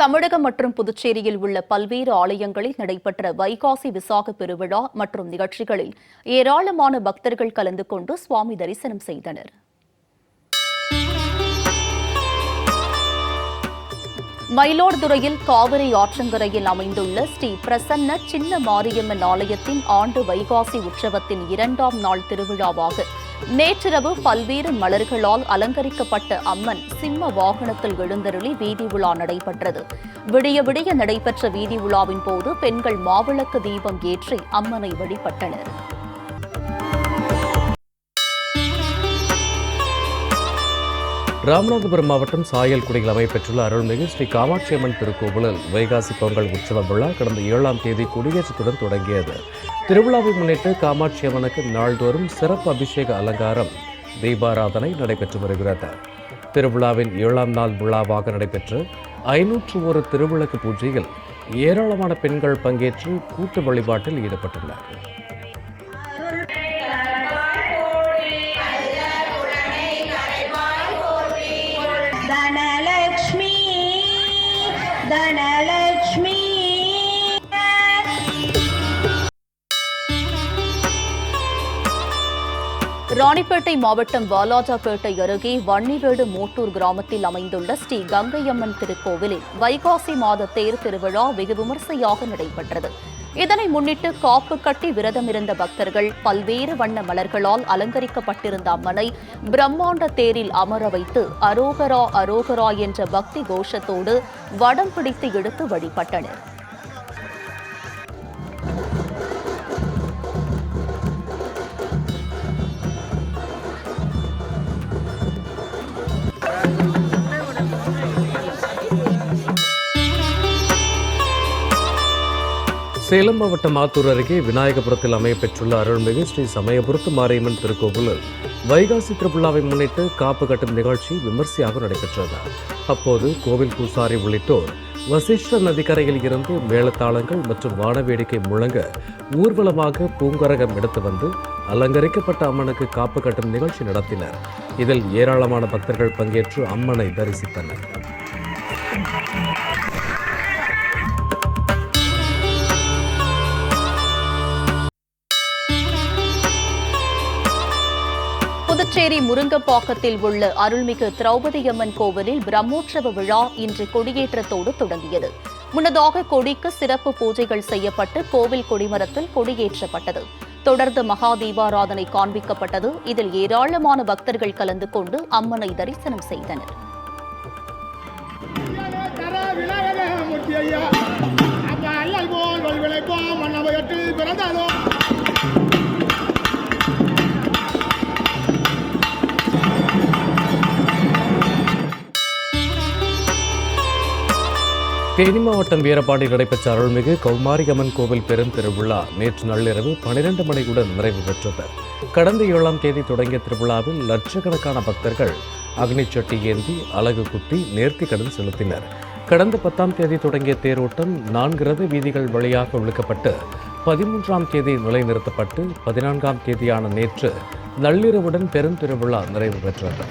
தமிழகம் மற்றும் புதுச்சேரியில் உள்ள பல்வேறு ஆலயங்களில் நடைபெற்ற வைகாசி விசாக பெருவிழா மற்றும் நிகழ்ச்சிகளில் ஏராளமான பக்தர்கள் கலந்து கொண்டு சுவாமி தரிசனம் செய்தனர். மயிலாடுதுறையில் காவிரி ஆற்றங்கரையில் அமைந்துள்ள ஸ்ரீ பிரசன்ன சின்ன மாரியம்மன் ஆலயத்தின் ஆண்டு வைகாசி உற்சவத்தின் 2ஆம் நாள் திருவிழாவாக நேற்றிரவு பல்வேறு மலர்களால் அலங்கரிக்கப்பட்ட அம்மன் சிம்ம வாகனத்தில் எழுந்தருளி வீதி உலா நடைபெற்றது. விடிய விடிய நடைபெற்ற வீதி உலாவின் போது பெண்கள் மாவிளக்கு தீபம் ஏற்றி அம்மனை வழிபட்டனர். ராமநாதபுரம் மாவட்டம் சாயல்குடியில் அமைப்பெற்றுள்ள அருள்மிகு ஸ்ரீ காமாட்சி அம்மன் திருக்கோவிலில் வைகாசி பொங்கல் உற்சவ விழா கடந்த 7ஆம் தேதி கொடியேற்றத்துடன் தொடங்கியது. திருவிழாவை முன்னிட்டு காமாட்சி அம்மனுக்கு நாள்தோறும் சிறப்பு அபிஷேக அலங்காரம், தீபாராதனை நடைபெற்று வருகிறது. திருவிழாவின் 7ஆம் நாள் விழாவாக நடைபெற்ற 501 திருவிளக்கு பூஜையில் ஏராளமான பெண்கள் பங்கேற்று கூட்டு வழிபாட்டில் ஈடுபட்டனர். ராணிப்பேட்டை மாவட்டம் வாலாஜாபேட்டை அருகே வன்னிவேடு மோட்டூர் கிராமத்தில் அமைந்துள்ள ஸ்ரீ கங்கையம்மன் திருக்கோவிலில் வைகாசி மாத தேர் திருவிழா வெகு விமர்சையாக நடைபெற்றது. இதனை முன்னிட்டு காப்பு கட்டி விரதமிருந்த பக்தர்கள் பல்வேறு வண்ண மலர்களால் அலங்கரிக்கப்பட்டிருந்த அம்மனை பிரம்மாண்ட தேரில் அமர வைத்து அரோகரா அரோகரா என்ற பக்தி கோஷத்தோடு வடம் பிடித்து இழுத்து வழிபட்டனர். சேலம் மாவட்டம் ஆத்தூர் அருகே விநாயகபுரத்தில் அமையப்பெற்றுள்ள அருள்மிகு ஸ்ரீ சமயபுரத்து மாரியம்மன் திருக்கோவிலில் வைகாசி திருவிழாவை முன்னிட்டு காப்பு கட்டும் நிகழ்ச்சி விமர்சையாக நடைபெற்றது. அப்போது கோவில் பூசாரி உள்ளிட்டோர் வசிஷ்ட நதிக்கரையில் இருந்து மேளதாளங்கள் மற்றும் வானவேடிக்கை முழங்க ஊர்வலமாக பூங்கரகம் எடுத்து வந்து அலங்கரிக்கப்பட்ட அம்மனுக்கு காப்பு கட்டும் நிகழ்ச்சி நடத்தினர். இதில் ஏராளமான பக்தர்கள் பங்கேற்று அம்மனை தரிசித்தனர். புதுச்சேரி முருங்கப்பாக்கத்தில் உள்ள அருள்மிகு திரௌபதியம்மன் கோவிலில் பிரம்மோற்சவ விழா இன்று கொடியேற்றத்தோடு தொடங்கியது. முன்னதாக கொடிக்கு சிறப்பு பூஜைகள் செய்யப்பட்டு கோவில் கொடிமரத்தில் கொடியேற்றப்பட்டது. தொடர்ந்து மகா தீபாராதனை காண்பிக்கப்பட்டது. இதில் ஏராளமான பக்தர்கள் கலந்து கொண்டு அம்மனை தரிசனம் செய்தனர். தேனி மாவட்டம் வீரபாண்டியில் நடைபெற்ற அருள்மிகு கௌமாரியம்மன் கோவில் பெருந்திருவிழா நேற்று நள்ளிரவு 12 மணியுடன் நிறைவு பெற்றது. கடந்த 7ஆம் தேதி தொடங்கிய திருவிழாவில் லட்சக்கணக்கான பக்தர்கள் அக்னிச்சட்டி ஏந்தி அலகு குத்தி நேர்த்தி கடன் செலுத்தினர். கடந்த 10ஆம் தேதி தொடங்கிய தேரோட்டம் 4 ரத வீதிகள் வழியாக ஒழுக்கப்பட்டு 13ஆம் தேதி நிலைநிறுத்தப்பட்டு 14ஆம் தேதியான நேற்று நள்ளிரவுடன் பெருந்திருவிழா நிறைவு பெற்றது.